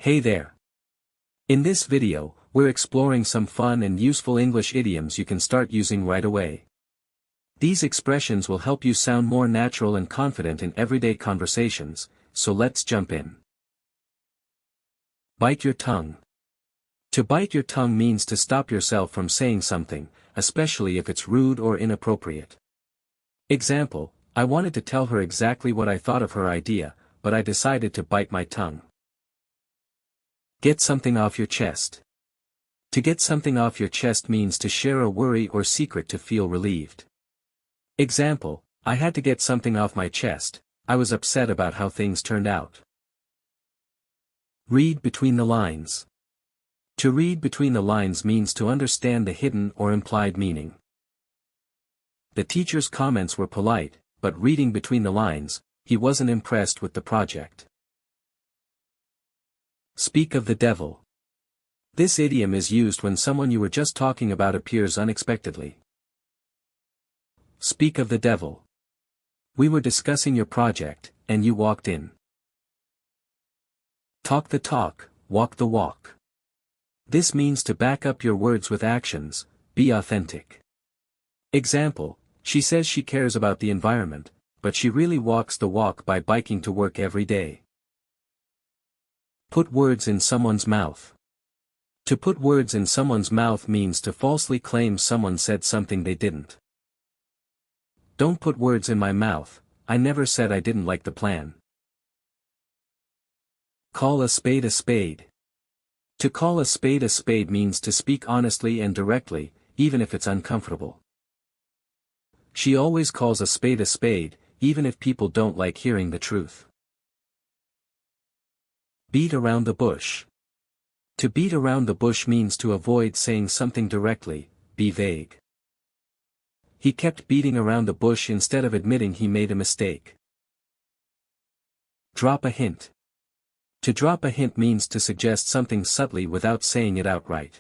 Hey there! In this video, we're exploring some fun and useful English idioms you can start using right away. These expressions will help you sound more natural and confident in everyday conversations, so let's jump in. Bite your tongue. To bite your tongue means to stop yourself from saying something, especially if it's rude or inappropriate. Example, I wanted to tell her exactly what I thought of her idea, but I decided to bite my tongue. Get something off your chest. To get something off your chest means to share a worry or secret to feel relieved. Example, I had to get something off my chest, I was upset about how things turned out. Read between the lines. To read between the lines means to understand the hidden or implied meaning. The teacher's comments were polite, but reading between the lines, he wasn't impressed with the project. Speak of the devil. This idiom is used when someone you were just talking about appears unexpectedly. Speak of the devil. We were discussing your project, and you walked in. Talk the talk, walk the walk. This means to back up your words with actions, be authentic. Example, she says she cares about the environment, but she really walks the walk by biking to work every day. Put words in someone's mouth. To put words in someone's mouth means to falsely claim someone said something they didn't. Don't put words in my mouth, I never said I didn't like the plan. Call a spade a spade. To call a spade means to speak honestly and directly, even if it's uncomfortable. She always calls a spade, even if people don't like hearing the truth. Beat around the bush. To beat around the bush means to avoid saying something directly, be vague. He kept beating around the bush instead of admitting he made a mistake. Drop a hint. To drop a hint means to suggest something subtly without saying it outright.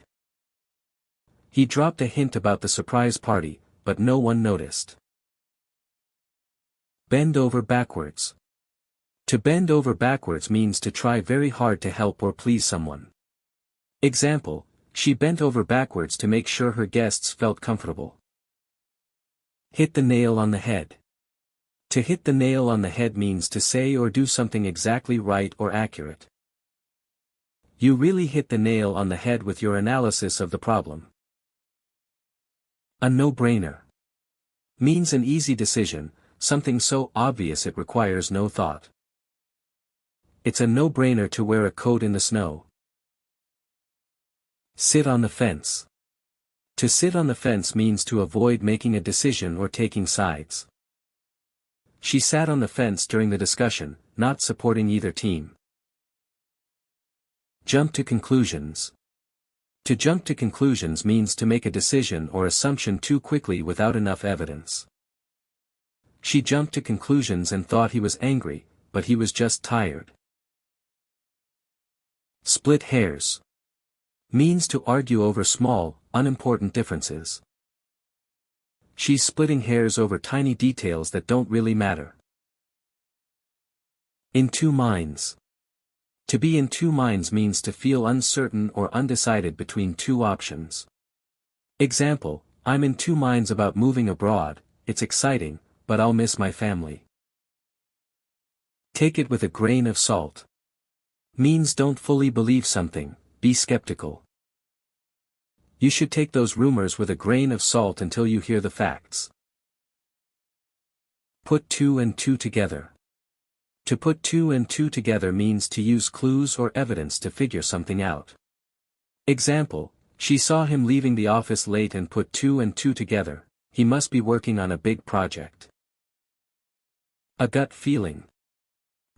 He dropped a hint about the surprise party, but no one noticed. Bend over backwards. To bend over backwards means to try very hard to help or please someone. Example, she bent over backwards to make sure her guests felt comfortable. Hit the nail on the head. To hit the nail on the head means to say or do something exactly right or accurate. You really hit the nail on the head with your analysis of the problem. A no-brainer. Means an easy decision, something so obvious it requires no thought. It's a no-brainer to wear a coat in the snow. Sit on the fence. To sit on the fence means to avoid making a decision or taking sides. She sat on the fence during the discussion, not supporting either team. Jump to conclusions. To jump to conclusions means to make a decision or assumption too quickly without enough evidence. She jumped to conclusions and thought he was angry, but he was just tired. Split hairs. Means to argue over small, unimportant differences. She's splitting hairs over tiny details that don't really matter. In two minds. To be in two minds means to feel uncertain or undecided between two options. Example, I'm in two minds about moving abroad, it's exciting, but I'll miss my family. Take it with a grain of salt. Means don't fully believe something, be skeptical. You should take those rumors with a grain of salt until you hear the facts. Put two and two together. To put two and two together means to use clues or evidence to figure something out. Example, she saw him leaving the office late and put two and two together, he must be working on a big project. A gut feeling.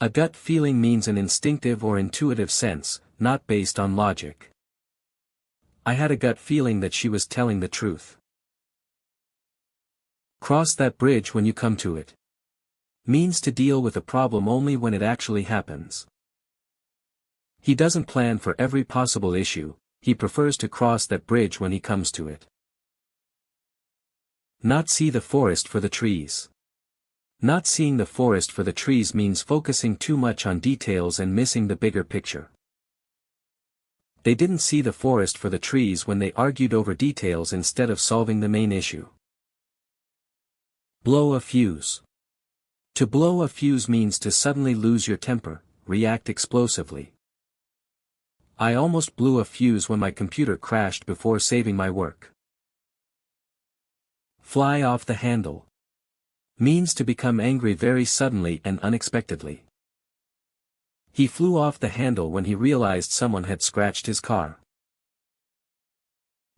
A gut feeling means an instinctive or intuitive sense, not based on logic. I had a gut feeling that she was telling the truth. Cross that bridge when you come to it. Means to deal with a problem only when it actually happens. He doesn't plan for every possible issue, he prefers to cross that bridge when he comes to it. Not see the forest for the trees. Not seeing the forest for the trees means focusing too much on details and missing the bigger picture. They didn't see the forest for the trees when they argued over details instead of solving the main issue. Blow a fuse. To blow a fuse means to suddenly lose your temper, react explosively. I almost blew a fuse when my computer crashed before saving my work. Fly off the handle. Means to become angry very suddenly and unexpectedly. He flew off the handle when he realized someone had scratched his car.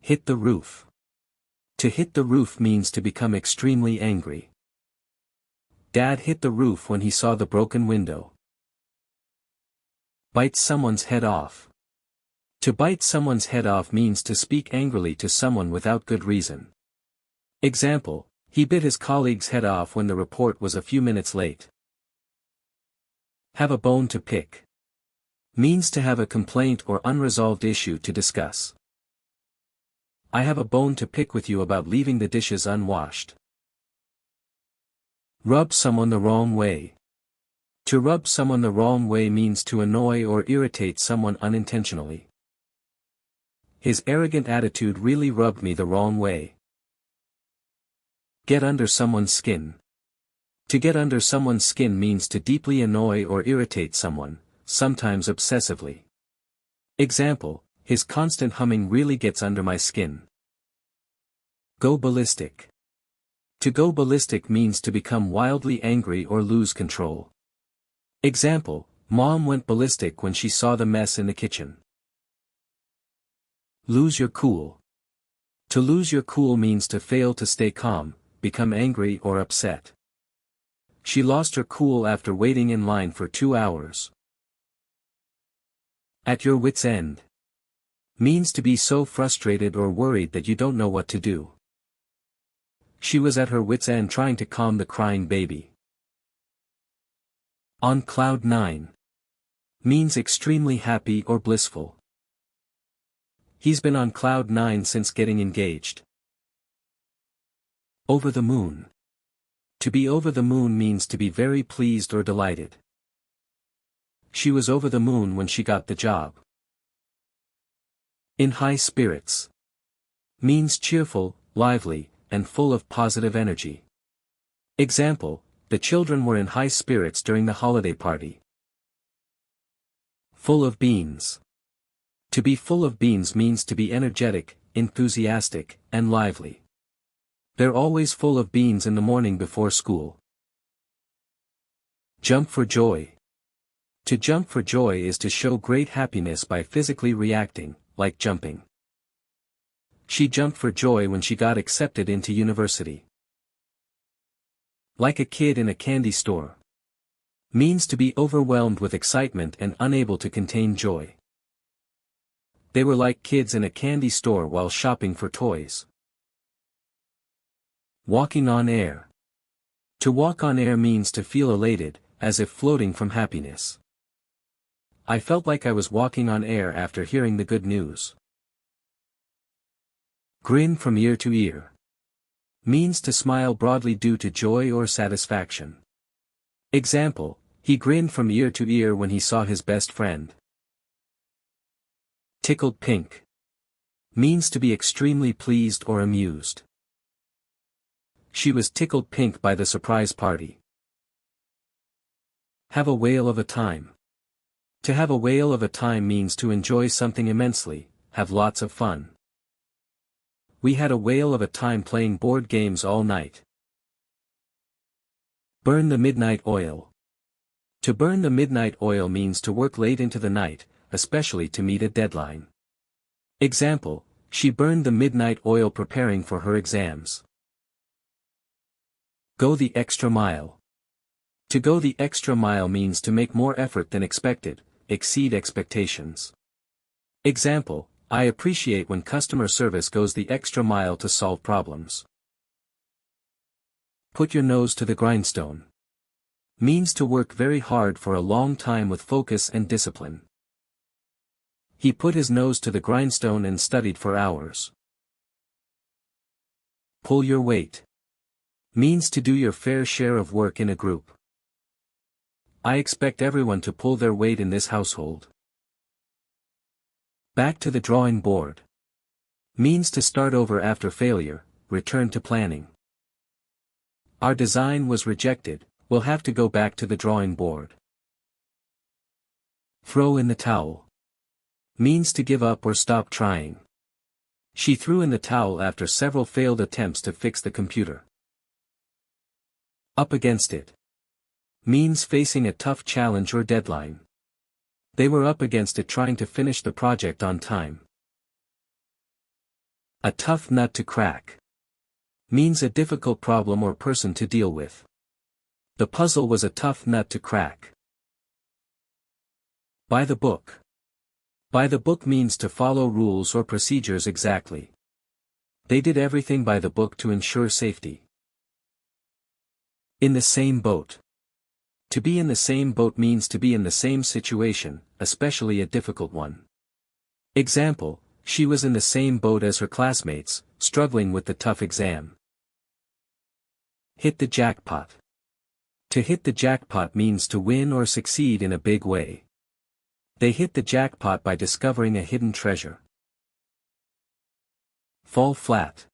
Hit the roof. To hit the roof means to become extremely angry. Dad hit the roof when he saw the broken window. Bite someone's head off. To bite someone's head off means to speak angrily to someone without good reason. Example, he bit his colleague's head off when the report was a few minutes late. Have a bone to pick. Means to have a complaint or unresolved issue to discuss. I have a bone to pick with you about leaving the dishes unwashed. Rub someone the wrong way. To rub someone the wrong way means to annoy or irritate someone unintentionally. His arrogant attitude really rubbed me the wrong way. Get under someone's skin. To get under someone's skin means to deeply annoy or irritate someone, sometimes obsessively. Example, his constant humming really gets under my skin. Go ballistic. To go ballistic means to become wildly angry or lose control. Example, Mom went ballistic when she saw the mess in the kitchen. Lose your cool. To lose your cool means to fail to stay calm, become angry or upset. She lost her cool after waiting in line for 2 hours. At your wit's end. Means to be so frustrated or worried that you don't know what to do. She was at her wit's end trying to calm the crying baby. On cloud 9. Means extremely happy or blissful. He's been on cloud 9 since getting engaged. Over the moon. To be over the moon means to be very pleased or delighted. She was over the moon when she got the job. In high spirits. Means cheerful, lively, and full of positive energy. Example, the children were in high spirits during the holiday party. Full of beans. To be full of beans means to be energetic, enthusiastic, and lively. They're always full of beans in the morning before school. Jump for joy. To jump for joy is to show great happiness by physically reacting, like jumping. She jumped for joy when she got accepted into university. Like a kid in a candy store. Means to be overwhelmed with excitement and unable to contain joy. They were like kids in a candy store while shopping for toys. Walking on air. To walk on air means to feel elated, as if floating from happiness. I felt like I was walking on air after hearing the good news. Grin from ear to ear. Means to smile broadly due to joy or satisfaction. Example, he grinned from ear to ear when he saw his best friend. Tickled pink. Means to be extremely pleased or amused. She was tickled pink by the surprise party. Have a whale of a time. To have a whale of a time means to enjoy something immensely, have lots of fun. We had a whale of a time playing board games all night. Burn the midnight oil. To burn the midnight oil means to work late into the night, especially to meet a deadline. Example, she burned the midnight oil preparing for her exams. Go the extra mile. To go the extra mile means to make more effort than expected, exceed expectations. Example, I appreciate when customer service goes the extra mile to solve problems. Put your nose to the grindstone. Means to work very hard for a long time with focus and discipline. He put his nose to the grindstone and studied for hours. Pull your weight. Means to do your fair share of work in a group. I expect everyone to pull their weight in this household. Back to the drawing board. Means to start over after failure, return to planning. Our design was rejected, we'll have to go back to the drawing board. Throw in the towel. Means to give up or stop trying. She threw in the towel after several failed attempts to fix the computer. Up against it. Means facing a tough challenge or deadline. They were up against it trying to finish the project on time. A tough nut to crack. Means a difficult problem or person to deal with. The puzzle was a tough nut to crack. By the book. By the book means to follow rules or procedures exactly. They did everything by the book to ensure safety. In the same boat. To be in the same boat means to be in the same situation, especially a difficult one. Example, she was in the same boat as her classmates, struggling with the tough exam. Hit the jackpot. To hit the jackpot means to win or succeed in a big way. They hit the jackpot by discovering a hidden treasure. Fall flat.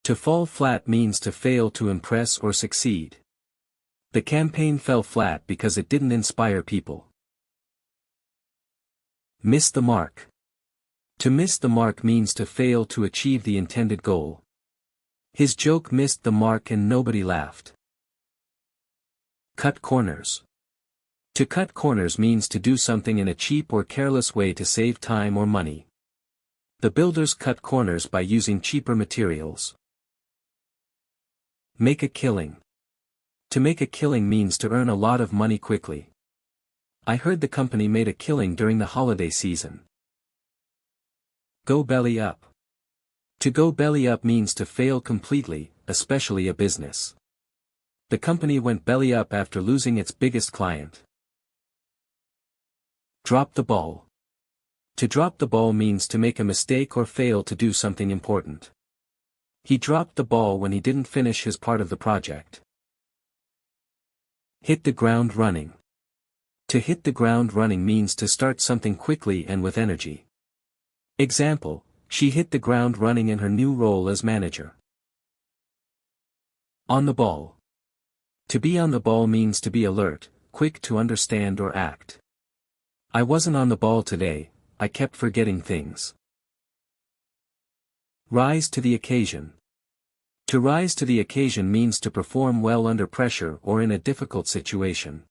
To fall flat means to fail to impress or succeed. The campaign fell flat because it didn't inspire people. Miss the mark. To miss the mark means to fail to achieve the intended goal. His joke missed the mark and nobody laughed. Cut corners. To cut corners means to do something in a cheap or careless way to save time or money. The builders cut corners by using cheaper materials. Make a killing. To make a killing means to earn a lot of money quickly. I heard the company made a killing during the holiday season. Go belly up. To go belly up means to fail completely, especially a business. The company went belly up after losing its biggest client. Drop the ball. To drop the ball means to make a mistake or fail to do something important. He dropped the ball when he didn't finish his part of the project. Hit the ground running. To hit the ground running means to start something quickly and with energy. Example, she hit the ground running in her new role as manager. On the ball. To be on the ball means to be alert, quick to understand or act. I wasn't on the ball today, I kept forgetting things. Rise to the occasion. To rise to the occasion means to perform well under pressure or in a difficult situation.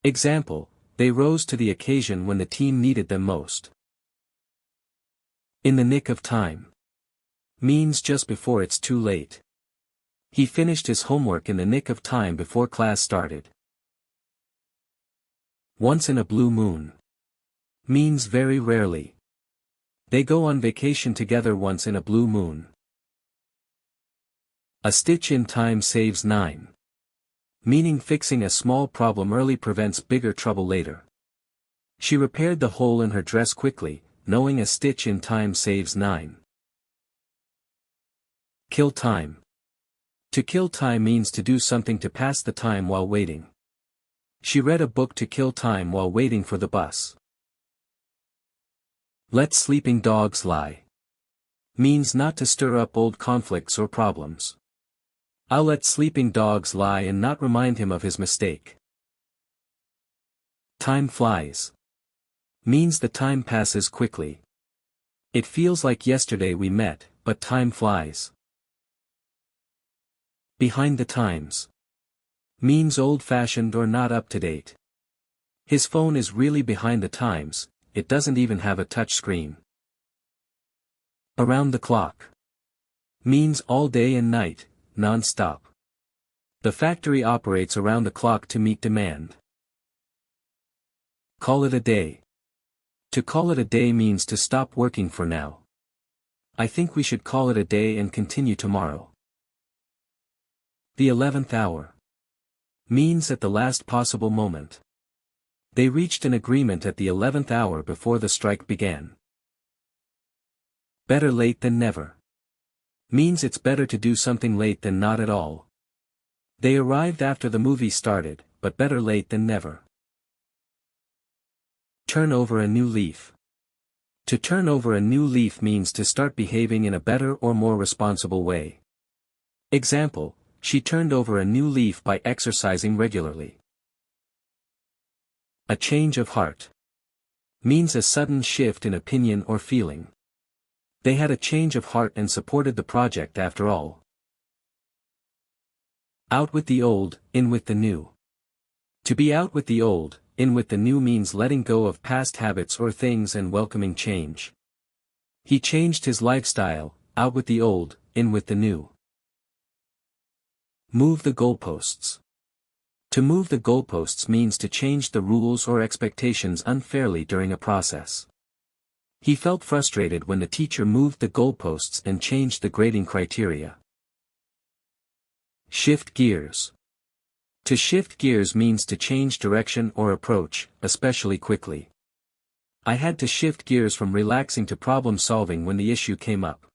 Example, they rose to the occasion when the team needed them most. In the nick of time. Means just before it's too late. He finished his homework in the nick of time before class started. Once in a blue moon. Means very rarely. They go on vacation together once in a blue moon. A stitch in time saves 9. Meaning fixing a small problem early prevents bigger trouble later. She repaired the hole in her dress quickly, knowing a stitch in time saves 9. Kill time. To kill time means to do something to pass the time while waiting. She read a book to kill time while waiting for the bus. Let sleeping dogs lie. Means not to stir up old conflicts or problems. I'll let sleeping dogs lie and not remind him of his mistake. Time flies. Means the time passes quickly. It feels like yesterday we met, but time flies. Behind the times. Means old-fashioned or not up to date. His phone is really behind the times, it doesn't even have a touch screen. Around the clock. Means all day and night, non-stop. The factory operates around the clock to meet demand. Call it a day. To call it a day means to stop working for now. I think we should call it a day and continue tomorrow. The 11th hour. Means at the last possible moment. They reached an agreement at the 11th hour before the strike began. Better late than never. Means it's better to do something late than not at all. They arrived after the movie started, but better late than never. Turn over a new leaf. To turn over a new leaf means to start behaving in a better or more responsible way. Example, she turned over a new leaf by exercising regularly. A change of heart means a sudden shift in opinion or feeling. They had a change of heart and supported the project after all. Out with the old, in with the new. To be out with the old, in with the new means letting go of past habits or things and welcoming change. He changed his lifestyle, out with the old, in with the new. Move the goalposts. To move the goalposts means to change the rules or expectations unfairly during a process. He felt frustrated when the teacher moved the goalposts and changed the grading criteria. Shift gears. To shift gears means to change direction or approach, especially quickly. I had to shift gears from relaxing to problem solving when the issue came up.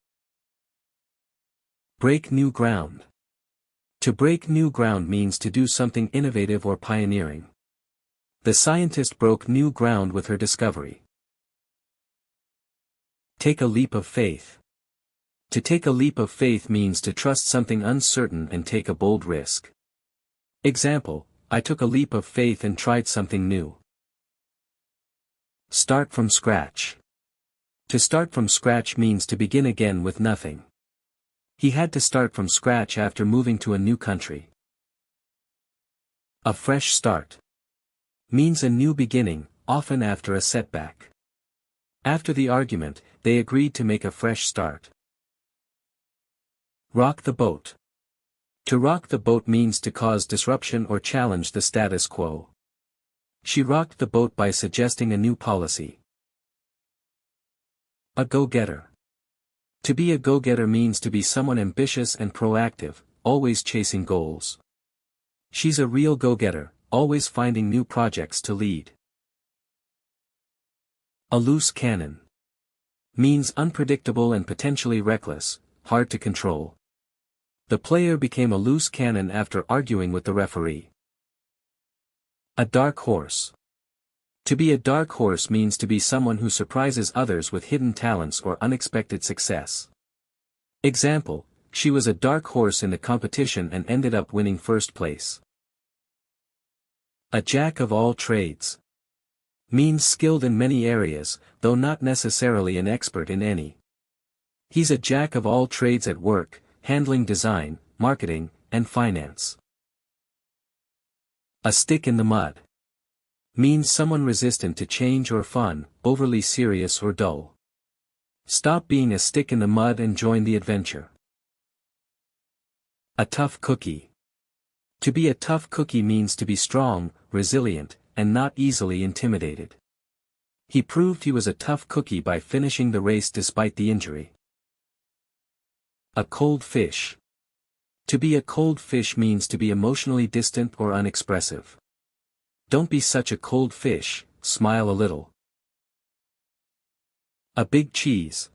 Break new ground. To break new ground means to do something innovative or pioneering. The scientist broke new ground with her discovery. Take a leap of faith. To take a leap of faith means to trust something uncertain and take a bold risk. Example, I took a leap of faith and tried something new. Start from scratch. To start from scratch means to begin again with nothing. He had to start from scratch after moving to a new country. A fresh start means a new beginning, often after a setback. After the argument, they agreed to make a fresh start. Rock the boat. To rock the boat means to cause disruption or challenge the status quo. She rocked the boat by suggesting a new policy. A go-getter. To be a go-getter means to be someone ambitious and proactive, always chasing goals. She's a real go-getter, always finding new projects to lead. A loose cannon means unpredictable and potentially reckless, hard to control. The player became a loose cannon after arguing with the referee. A dark horse. To be a dark horse means to be someone who surprises others with hidden talents or unexpected success. Example, she was a dark horse in the competition and ended up winning first place. A jack of all trades means skilled in many areas, though not necessarily an expert in any. He's a jack of all trades at work, handling design, marketing, and finance. A stick in the mud means someone resistant to change or fun, overly serious or dull. Stop being a stick in the mud and join the adventure. A tough cookie. To be a tough cookie means to be strong, resilient, and not easily intimidated. He proved he was a tough cookie by finishing the race despite the injury. A cold fish. To be a cold fish means to be emotionally distant or unexpressive. Don't be such a cold fish, smile a little. A big cheese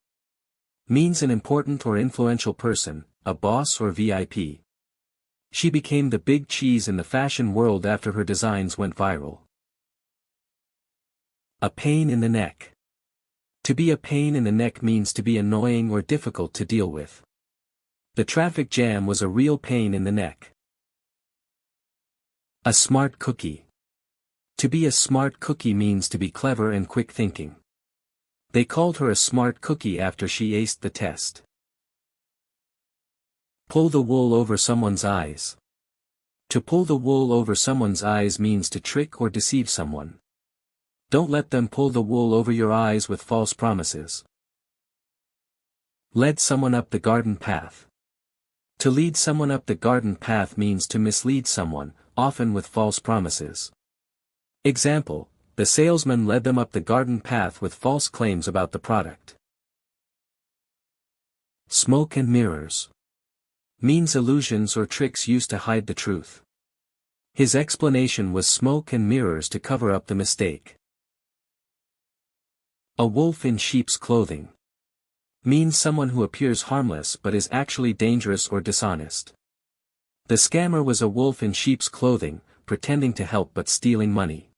means an important or influential person, a boss or VIP. She became the big cheese in the fashion world after her designs went viral. A pain in the neck. To be a pain in the neck means to be annoying or difficult to deal with. The traffic jam was a real pain in the neck. A smart cookie. To be a smart cookie means to be clever and quick thinking. They called her a smart cookie after she aced the test. Pull the wool over someone's eyes. To pull the wool over someone's eyes means to trick or deceive someone. Don't let them pull the wool over your eyes with false promises. Lead someone up the garden path. To lead someone up the garden path means to mislead someone, often with false promises. Example, the salesman led them up the garden path with false claims about the product. Smoke and mirrors means illusions or tricks used to hide the truth. His explanation was smoke and mirrors to cover up the mistake. A wolf in sheep's clothing means someone who appears harmless but is actually dangerous or dishonest. The scammer was a wolf in sheep's clothing, pretending to help but stealing money.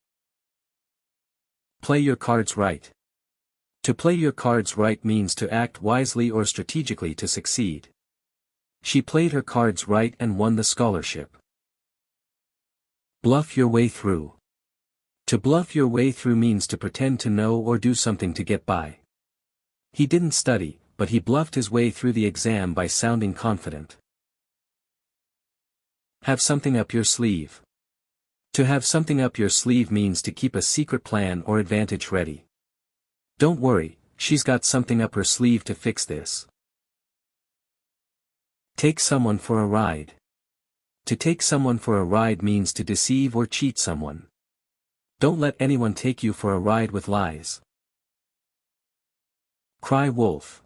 Play your cards right. To play your cards right means to act wisely or strategically to succeed. She played her cards right and won the scholarship. Bluff your way through. To bluff your way through means to pretend to know or do something to get by. He didn't study, but he bluffed his way through the exam by sounding confident. Have something up your sleeve. To have something up your sleeve means to keep a secret plan or advantage ready. Don't worry, she's got something up her sleeve to fix this. Take someone for a ride. To take someone for a ride means to deceive or cheat someone. Don't let anyone take you for a ride with lies. Cry wolf.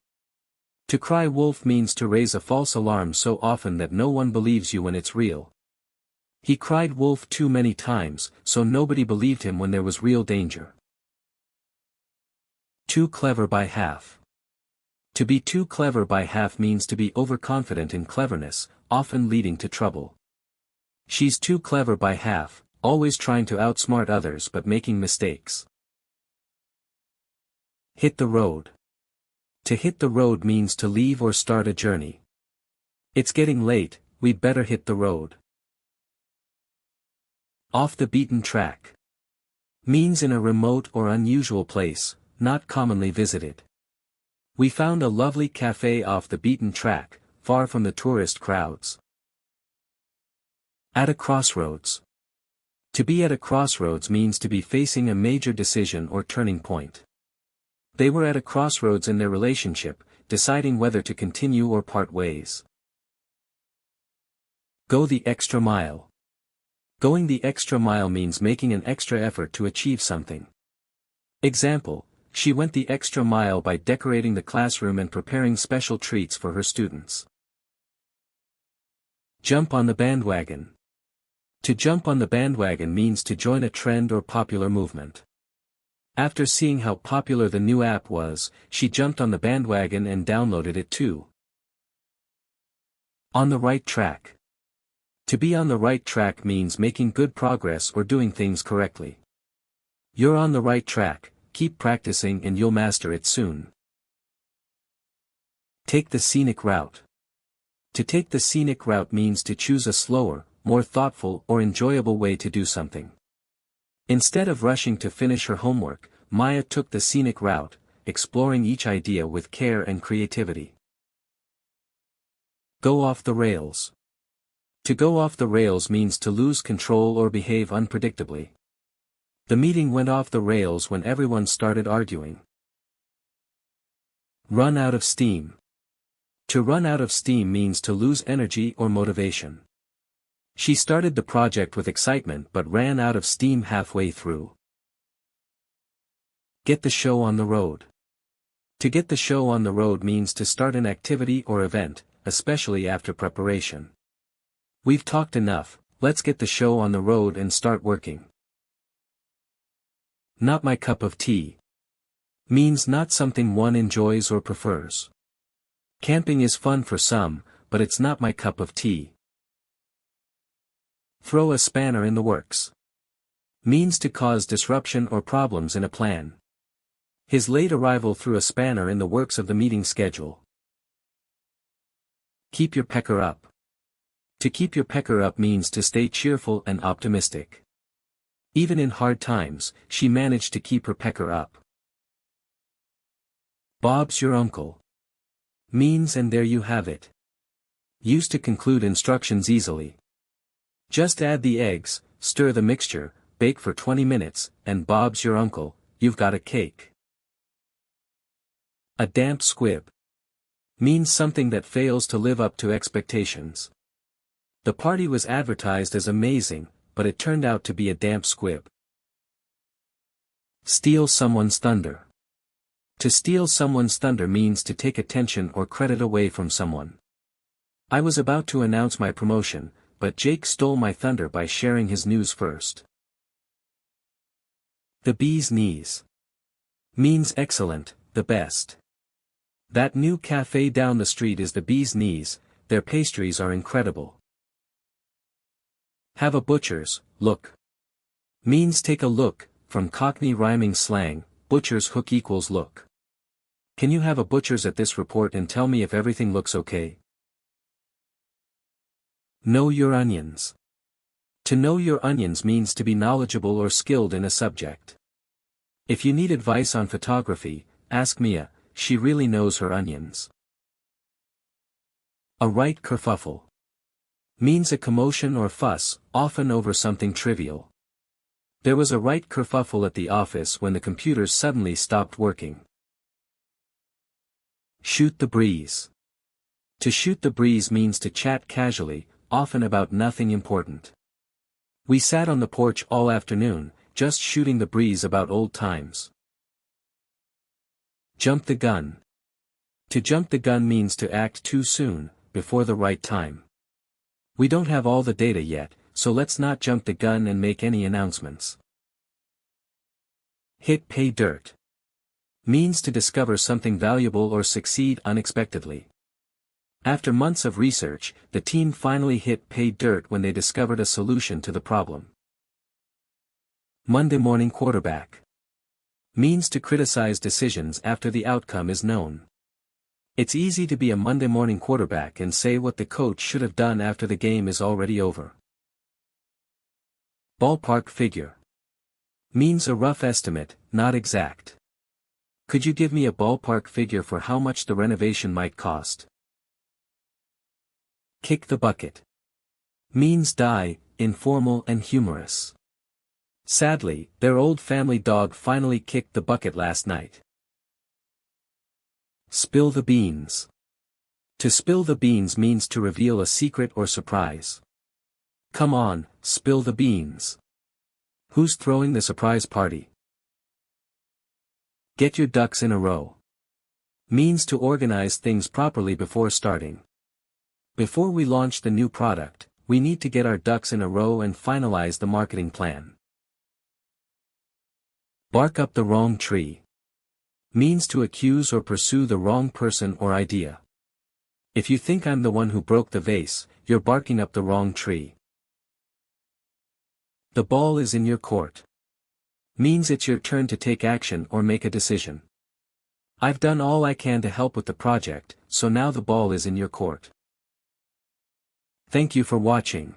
To cry wolf means to raise a false alarm so often that no one believes you when it's real. He cried wolf too many times, so nobody believed him when there was real danger. Too clever by half. To be too clever by half means to be overconfident in cleverness, often leading to trouble. She's too clever by half, always trying to outsmart others but making mistakes. Hit the road. To hit the road means to leave or start a journey. It's getting late, we'd better hit the road. Off the beaten track. Means in a remote or unusual place, not commonly visited. We found a lovely cafe off the beaten track, far from the tourist crowds. At a crossroads. To be at a crossroads means to be facing a major decision or turning point. They were at a crossroads in their relationship, deciding whether to continue or part ways. Go the extra mile. Going the extra mile means making an extra effort to achieve something. Example, she went the extra mile by decorating the classroom and preparing special treats for her students. Jump on the bandwagon. To jump on the bandwagon means to join a trend or popular movement. After seeing how popular the new app was, she jumped on the bandwagon and downloaded it too. On the right track. To be on the right track means making good progress or doing things correctly. You're on the right track, keep practicing and you'll master it soon. Take the scenic route. To take the scenic route means to choose a slower, more thoughtful or enjoyable way to do something. Instead of rushing to finish her homework, Maya took the scenic route, exploring each idea with care and creativity. Go off the rails. To go off the rails means to lose control or behave unpredictably. The meeting went off the rails when everyone started arguing. Run out of steam. To run out of steam means to lose energy or motivation. She started the project with excitement but ran out of steam halfway through. Get the show on the road. To get the show on the road means to start an activity or event, especially after preparation. We've talked enough, let's get the show on the road and start working. Not my cup of tea. Means not something one enjoys or prefers. Camping is fun for some, but it's not my cup of tea. Throw a spanner in the works. Means to cause disruption or problems in a plan. His late arrival threw a spanner in the works of the meeting schedule. Keep your pecker up. To keep your pecker up means to stay cheerful and optimistic. Even in hard times, she managed to keep her pecker up. Bob's your uncle. Means and there you have it. Used to conclude instructions easily. Just add the eggs, stir the mixture, bake for 20 minutes, and Bob's your uncle, you've got a cake. A damp squib. Means something that fails to live up to expectations. The party was advertised as amazing, but it turned out to be a damp squib. Steal someone's thunder. To steal someone's thunder means to take attention or credit away from someone. I was about to announce my promotion, but Jake stole my thunder by sharing his news first. The bee's knees. Means excellent, the best. That new cafe down the street is the bee's knees, their pastries are incredible. Have a butcher's look. Means take a look, from Cockney rhyming slang, butcher's hook equals look. Can you have a butcher's at this report and tell me if everything looks okay? Know your onions. To know your onions means to be knowledgeable or skilled in a subject. If you need advice on photography, ask Mia, she really knows her onions. A right kerfuffle. Means a commotion or fuss, often over something trivial. There was a right kerfuffle at the office when the computers suddenly stopped working. Shoot the breeze. To shoot the breeze means to chat casually, often about nothing important. We sat on the porch all afternoon, just shooting the breeze about old times. Jump the gun. To jump the gun means to act too soon, before the right time. We don't have all the data yet, so let's not jump the gun and make any announcements. Hit pay dirt. Means to discover something valuable or succeed unexpectedly. After months of research, the team finally hit pay dirt when they discovered a solution to the problem. Monday morning quarterback. Means to criticize decisions after the outcome is known. It's easy to be a Monday morning quarterback and say what the coach should have done after the game is already over. Ballpark figure. Means a rough estimate, not exact. Could you give me a ballpark figure for how much the renovation might cost? Kick the bucket. Means die, informal and humorous. Sadly, their old family dog finally kicked the bucket last night. Spill the beans. To spill the beans means to reveal a secret or surprise. Come on, spill the beans. Who's throwing the surprise party? Get your ducks in a row. Means to organize things properly before starting. Before we launch the new product, we need to get our ducks in a row and finalize the marketing plan. Bark up the wrong tree. Means to accuse or pursue the wrong person or idea. If you think I'm the one who broke the vase, you're barking up the wrong tree. The ball is in your court. Means it's your turn to take action or make a decision. I've done all I can to help with the project, so now the ball is in your court. Thank you for watching.